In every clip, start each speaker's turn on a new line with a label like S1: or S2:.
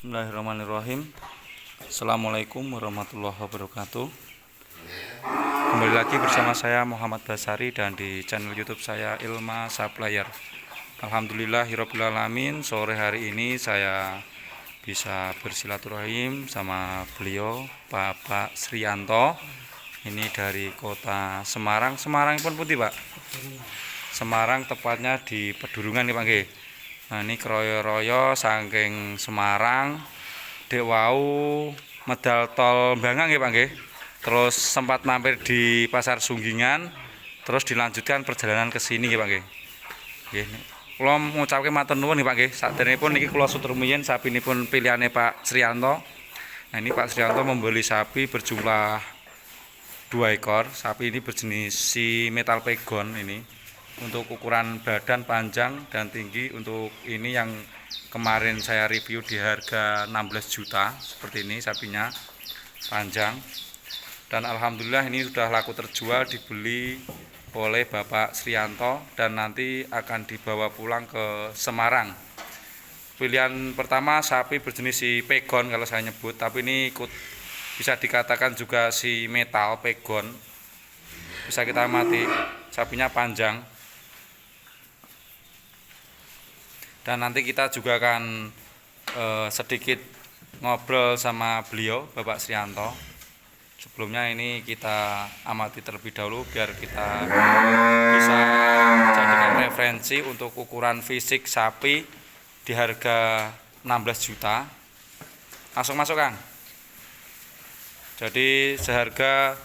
S1: Bismillahirrahmanirrahim. Assalamualaikum warahmatullahi wabarakatuh. Kembali lagi bersama saya Muhammad Basari dan di channel YouTube saya Ilma Supplier. Alhamdulillahirabbil alamin, sore hari ini saya bisa bersilaturahim sama beliau Bapak Sriyanto. Ini dari kota Semarang. Semarang pun putih, Pak. Semarang tepatnya di Pedurungan nih, Pak nggih. Nah, ini kroyo-royo saking Semarang dek wau medal tol Bangang ya Pak nggih. Terus sempat mampir di Pasar Sunggingan, terus dilanjutkan perjalanan ke sini ya Pak nggih. Nggih. Kula ngucapke matur nuwun nggih Pak nggih. Saderengipun niki kula sutur rumiyin sapinipun pilihane Pak Sriyanto. Nah, ini Pak Sriyanto membeli sapi berjumlah 2 ekor. Sapi ini berjenis si metal pegon ini. Untuk ukuran badan panjang dan tinggi, untuk ini yang kemarin saya review di harga 16 juta seperti ini sapinya panjang, dan alhamdulillah ini sudah laku terjual, dibeli oleh Bapak Sriyanto dan nanti akan dibawa pulang ke Semarang. Pilihan pertama sapi berjenis si pegon kalau saya nyebut, tapi ini ikut bisa dikatakan juga si metal pegon. Bisa kita amati sapinya panjang. Dan nanti kita juga akan sedikit ngobrol sama beliau Bapak Sriyanto. Sebelumnya ini kita amati terlebih dahulu biar kita bisa jadikan referensi untuk ukuran fisik sapi di harga 16 juta. Langsung masuk Kang. Jadi seharga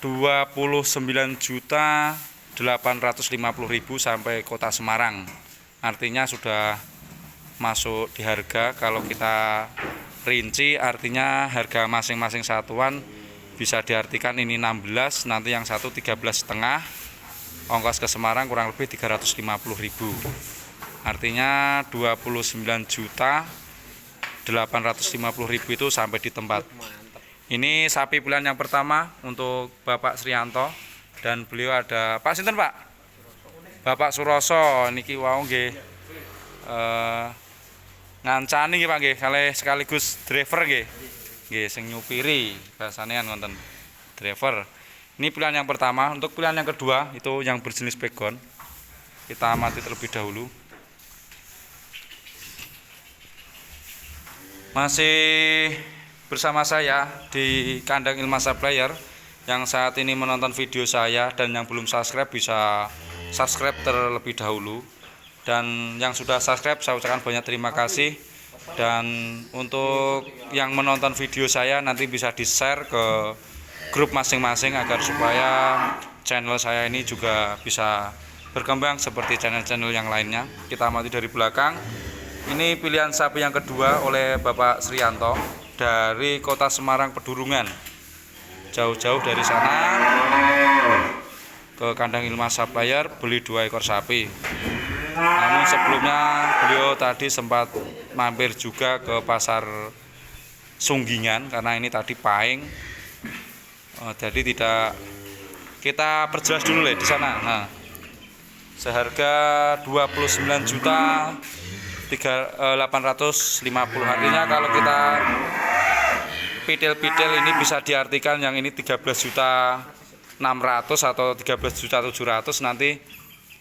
S1: 29.850.000 sampai kota Semarang. Artinya sudah masuk di harga. Kalau kita rinci artinya harga masing-masing satuan bisa diartikan ini 16, nanti yang satu 13,5, ongkos ke Semarang kurang lebih 350.000. Artinya 29.850.000 itu sampai di tempat. Ini sapi pilihan yang pertama untuk Bapak Sriyanto, dan beliau ada Pak sinten Pak? Bapak Suroso niki wau nggih ngancani nggih Pak nggih, sekaligus driver nggih. Nggih sing nyupiri bahasane wonten driver. Ini pilihan yang pertama. Untuk pilihan yang kedua itu yang berjenis pegon. Kita amati terlebih dahulu. Masih bersama saya di kandang Ilma Supplier. Yang saat ini menonton video saya dan yang belum subscribe bisa subscribe terlebih dahulu, dan yang sudah subscribe saya ucapkan banyak terima kasih. Dan untuk yang menonton video saya nanti bisa di-share ke grup masing-masing agar supaya channel saya ini juga bisa berkembang seperti channel-channel yang lainnya. Kita amati dari belakang. Ini pilihan sapi yang kedua oleh Bapak Sriyanto dari kota Semarang Pedurungan. Jauh-jauh dari sana ke kandang Ilma Supplier beli 2 ekor sapi. Namun sebelumnya beliau tadi sempat mampir juga ke Pasar Sunggingan karena ini tadi pahing. Jadi tidak, kita perjelas dulu di sana. Nah, seharga 29.850.000. Artinya kalau kita pitil-pitil ini bisa diartikan yang ini 13.600.000 atau 13.700.000, nanti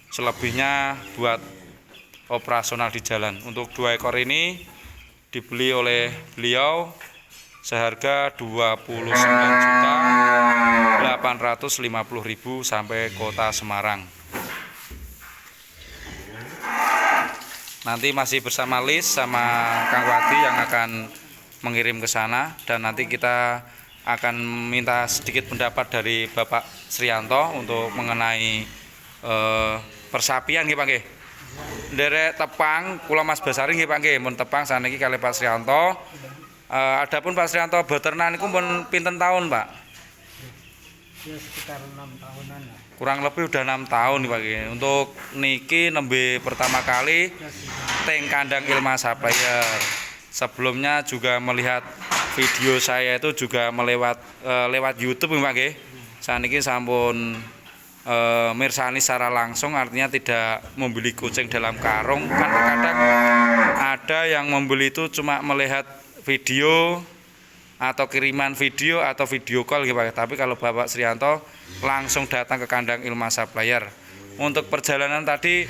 S1: selebihnya buat operasional di jalan. Untuk 2 ekor ini dibeli oleh beliau seharga 29.850.000 sampai kota Semarang. Nanti masih bersama Lis sama Kang Wati yang akan mengirim ke sana, dan nanti kita akan minta sedikit pendapat dari Bapak Sriyanto untuk mengenai persapian nggih Pak nggih. Nderek tepang kula Mas Basari nggih Pak nggih, mun tepang saniki kalih Pak Sriyanto. Adapun Pak Sriyanto beternak niku pun pinten tahun, Pak?
S2: Ya sekitar 6 tahunan lah.
S1: Kurang lebih udah 6 tahun nih Pak nggih. Untuk niki nembe pertama kali teng kandang Ilma Supplier. Sebelumnya juga melihat video saya itu juga lewat YouTube Pak nggih. Saniki sampun mirsani secara langsung, artinya tidak membeli kucing dalam karung. Kan terkadang ada yang membeli itu cuma melihat video atau kiriman video atau video call gitu Pak. Tapi kalau Bapak Srianto langsung datang ke kandang Ilma Supplier. Untuk perjalanan tadi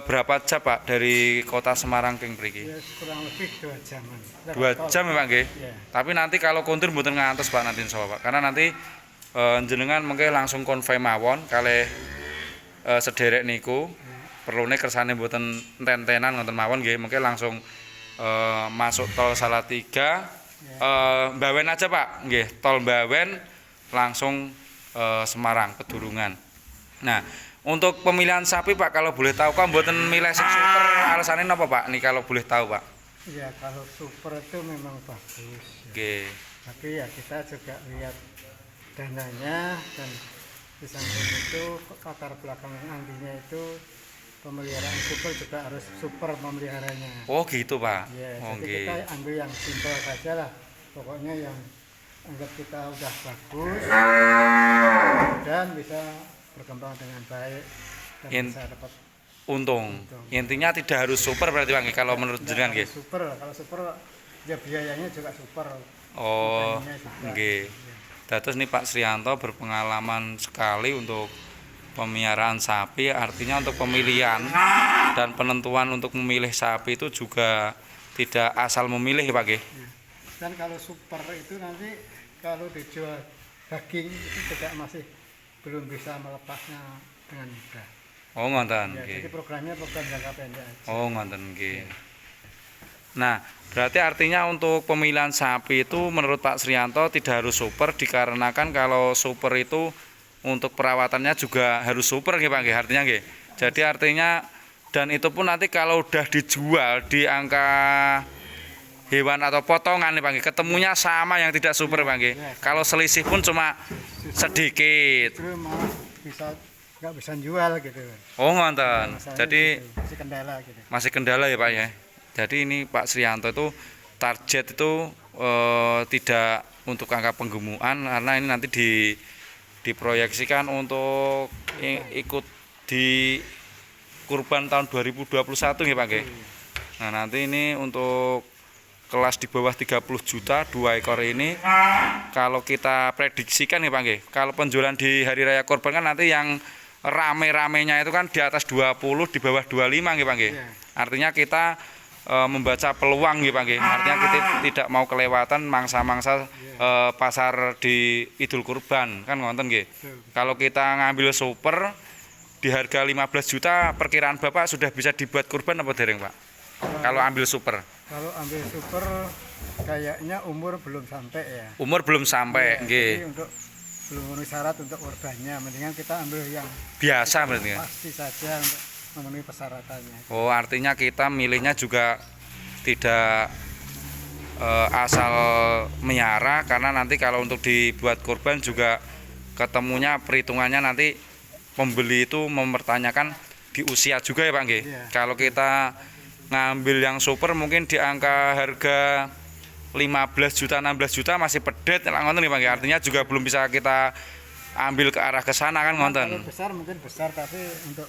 S1: berapa jam Pak dari kota Semarang ke mriki?
S2: Ya, kurang lebih 2 jaman.
S1: 2 jam ya Pak nggih.
S2: Ya.
S1: Tapi nanti kalau kontur mboten ngantos Pak nanti insyaallah Pak. Karena nanti jenengan mengke langsung konvoy mawon kalih sederek niku. Perlune kersane mboten enten-entenan ngoten mawon nggih, mengke langsung masuk tol Salatiga. Mbawen aja Pak, nggih, tol Mbawen langsung Semarang Pedurungan. Nah, untuk pemilihan sapi Pak, kalau boleh tahu kok mboten milih sing super, alasannya napa Pak? Nih kalau boleh tahu Pak.
S2: Ya, kalau super itu memang bagus.
S1: Oke.
S2: Tapi ya kita juga lihat dananya, dan di samping itu latar belakang antinya itu pemeliharaan super juga harus super memeliharanya.
S1: Oh gitu Pak.
S2: Ya,
S1: Oh,
S2: jadi kita ambil yang simpel saja lah. Pokoknya yang anggap kita udah bagus dan bisa berkembang dengan baik dan bisa dapat
S1: untung. Intinya tidak harus super berarti Pak kalau menurut jenengan nggih.
S2: super. Kalau super ya biayanya juga super.
S1: Oh,
S2: Biayanya juga.
S1: nggih. Terus nih Pak Srianto berpengalaman sekali untuk pemeliharaan sapi, artinya untuk pemilihan dan penentuan untuk memilih sapi itu juga tidak asal memilih Pak nggih.
S2: Dan kalau super itu nanti kalau dijual daging itu juga masih belum bisa melepasnya dengan mudah.
S1: Oh ngoten
S2: Ya,
S1: nggih.
S2: jadi programnya program jangka pendek aja.
S1: Oh ngoten nggih. Nah, berarti artinya untuk pemilihan sapi itu menurut Pak Srianto tidak harus super, dikarenakan kalau super itu untuk perawatannya juga harus super nggih Pak nggih, artinya nggih. Jadi artinya dan itu pun nanti kalau udah dijual di angka hewan atau potongan nih Pak nggih, ketemunya sama yang tidak super Pak nggih. Kalau selisih pun cuma sedikit.
S2: Justru malah nggak bisa jual gitu.
S1: Oh ngoten.
S2: Masalahnya
S1: Jadi
S2: gitu, masih kendala gitu.
S1: masih kendala ya Pak ya. Jadi ini Pak Srianto itu target itu tidak untuk angka penggemukan, karena ini nanti diproyeksikan untuk ikut di kurban tahun 2021 ya Pak nggih. Nah, nanti ini untuk kelas di bawah 30 juta 2 ekor ini kalau kita prediksikan ya Pak nggih, kalau penjualan di hari raya kurban kan nanti yang rame-ramenya itu kan di atas 20, di bawah 25 nggih Pak nggih. Artinya kita membaca peluang nggih Pak nggih. Artinya kita tidak mau kelewatan mangsa-mangsa pasar di Idul Kurban kan ngoten nggih. Kalau kita ngambil super di harga 15 juta, perkiraan Bapak sudah bisa dibuat kurban apa dereng Pak? Kalau ambil super.
S2: Kalau ambil super kayaknya umur belum sampai ya.
S1: Umur belum sampai
S2: Ya,
S1: nggih.
S2: jadi untuk belum memenuhi syarat untuk kurbannya, mendingan kita ambil yang
S1: Biasa berarti ya.
S2: pasti saja untuk memenuhi persyaratannya.
S1: Oh, artinya kita milihnya juga tidak asal miara, karena nanti kalau untuk dibuat kurban juga ketemunya perhitungannya nanti pembeli itu mempertanyakan di usia juga ya Pak nggih.
S2: Iya.
S1: Kalau kita ngambil yang super mungkin di angka harga 15 juta 16 juta masih pedet ngoten nggih Pak nggih. Artinya juga belum bisa kita ambil ke arah ke sana kan
S2: Kalau
S1: ngoten.
S2: besar mungkin besar, tapi untuk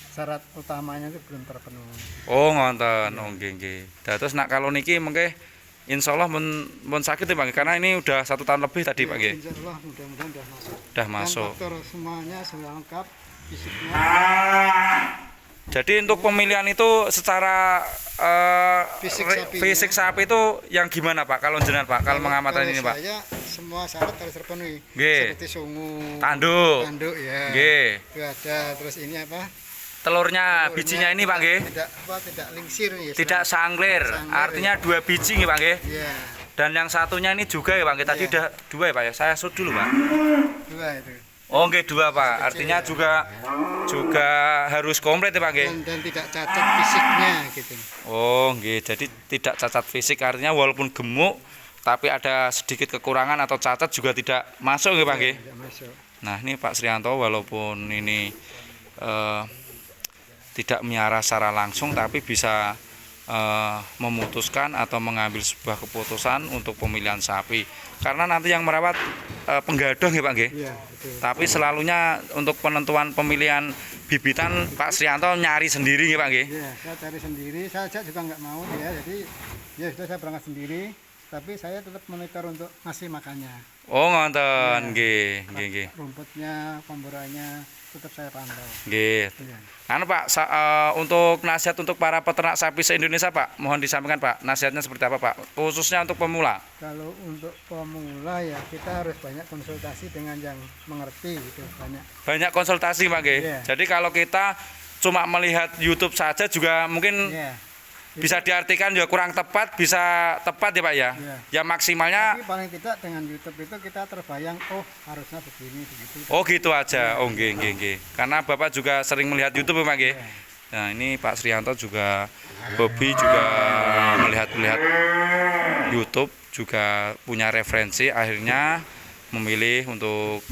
S2: syarat utamanya itu belum terpenuhi.
S1: Oh ngoten, oh nggih nggih. Terus nak kalau niki mengke insyaallah mun sakit ya Pak, karena ini udah 1 tahun lebih tadi Pak nggih.
S2: Insya Allah mudah-mudahan sudah masuk.
S1: Udah masuk.
S2: Dan faktor semuanya sudah lengkap, fisiknya.
S1: Jadi untuk pemilihan itu secara fisik sapi itu yang gimana Pak? Kalau jenengan Pak, kalau mengamatan ini Pak.
S2: Saya semua syarat harus terpenuhi.
S1: Nggih.
S2: Seperti sungu,
S1: Tanduk.
S2: ya.
S1: Nggih.
S2: Itu ada, terus ini apa?
S1: Telurnya, bijinya ini Pak nggih.
S2: Tidak lingsir ya.
S1: Tidak sanglir. Artinya 2 biji nggih Pak nggih.
S2: Iya,
S1: Dan yang satunya ini juga ya Pak nggih. Tadi
S2: Iya.
S1: udah 2 ya Pak ya. Saya shoot dulu Pak.
S2: 2 itu.
S1: Oh nggih 2 Pak. Artinya juga harus komplit ya Pak nggih.
S2: Dan tidak cacat fisiknya gitu.
S1: Oh nggih. Jadi tidak cacat fisik, artinya walaupun gemuk tapi ada sedikit kekurangan atau cacat juga tidak masuk nggih Pak nggih.
S2: Tidak masuk.
S1: Nah ini Pak Srianto walaupun ini tidak miara secara langsung tapi bisa memutuskan atau mengambil sebuah keputusan untuk pemilihan sapi. Karena nanti yang merawat penggadong ya Pak nggih.
S2: Iya, betul.
S1: Tapi selalunya untuk penentuan pemilihan bibitan Pak Srianto nyari sendiri ya Pak nggih.
S2: Iya, saya cari sendiri, saya ajak juga nggak mau ya, jadi ya sudah saya berangkat sendiri, tapi saya tetap monitor untuk ngasih makannya.
S1: Oh ngonten, nggih, nggih.
S2: Rumputnya, komborannya tetap saya pantau.
S1: Nggih.
S2: Iya.
S1: Anu Pak, untuk nasihat untuk para peternak sapi se-Indonesia Pak, mohon disampaikan Pak, nasihatnya seperti apa Pak? Khususnya untuk pemula.
S2: Kalau untuk pemula ya kita harus banyak konsultasi dengan yang mengerti gitu, banyak.
S1: Banyak konsultasi Pak nggih.
S2: Iya.
S1: Jadi kalau kita cuma melihat YouTube saja juga mungkin
S2: Iya.
S1: bisa diartikan ya kurang tepat, bisa tepat ya Pak ya.
S2: Iya.
S1: Ya maksimalnya
S2: Tapi paling tidak dengan YouTube itu kita terbayang, oh harusnya begini begitu.
S1: oh gitu aja. Oh nggih, nggih, nggih. Karena Bapak juga sering melihat YouTube ya Pak nggih. Nah, ini Pak Srianto juga hobi juga melihat-lihat YouTube, juga punya referensi, akhirnya memilih untuk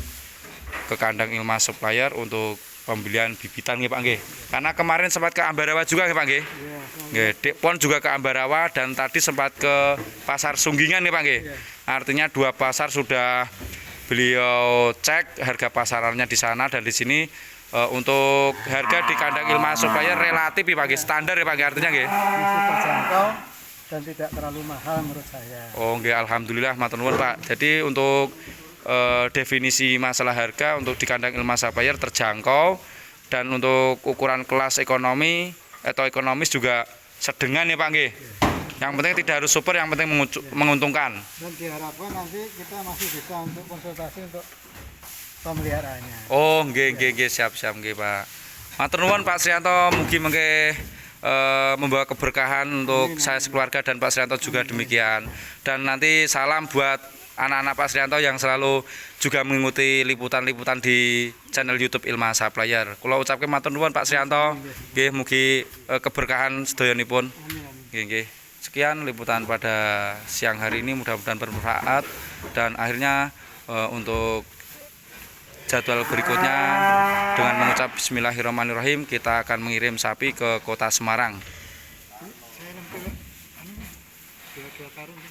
S1: ke kandang Ilma Supplier untuk pembelian bibitan nggih Pak nggih. Karena kemarin sempat ke Ambarawa juga nggih Pak nggih.
S2: Iya.
S1: Nggih, Dek Pon juga ke Ambarawa dan tadi sempat ke Pasar Sunggingan nih Pak nggih.
S2: Iya.
S1: Artinya 2 pasar sudah beliau cek harga pasarannya di sana dan di sini untuk harga di kandang Ilma Supplier relatif ya Pak nggih, standar ya Pak nggih artinya nggih.
S2: Masih terjangkau dan tidak terlalu mahal menurut saya.
S1: Oh nggih, alhamdulillah matur nuwun Pak. Jadi untuk definisi masalah harga untuk di kandang Ilma Supplier terjangkau, dan untuk ukuran kelas ekonomi atau ekonomis juga sedengan ya Pak nggih. Yang penting tidak harus super, yang penting menguntungkan.
S2: Dan diharapkan nanti kita masih bisa untuk konsultasi untuk pemeliharaannya.
S1: Oh nggih, nggih, nggih, siap nggih Pak. Matur nuwun Pak Srianto, mugi-mugi membawa keberkahan untuk saya sekeluarga dan Pak Srianto juga demikian. Dan nanti salam buat anak-anak Pak Srianto yang selalu juga mengikuti liputan-liputan di channel YouTube Ilma Supplier. Kula ucapke matur nuwun Pak Srianto. Nggih, mugi keberkahan sedayanipun.
S2: Amin, amin.
S1: Nggih, nggih. Sekian liputan pada siang hari ini, mudah-mudahan bermanfaat, dan akhirnya untuk jadwal berikutnya dengan mengucap bismillahirrahmanirrahim kita akan mengirim sapi ke kota Semarang.
S2: Saya lempel, kira-kira karung.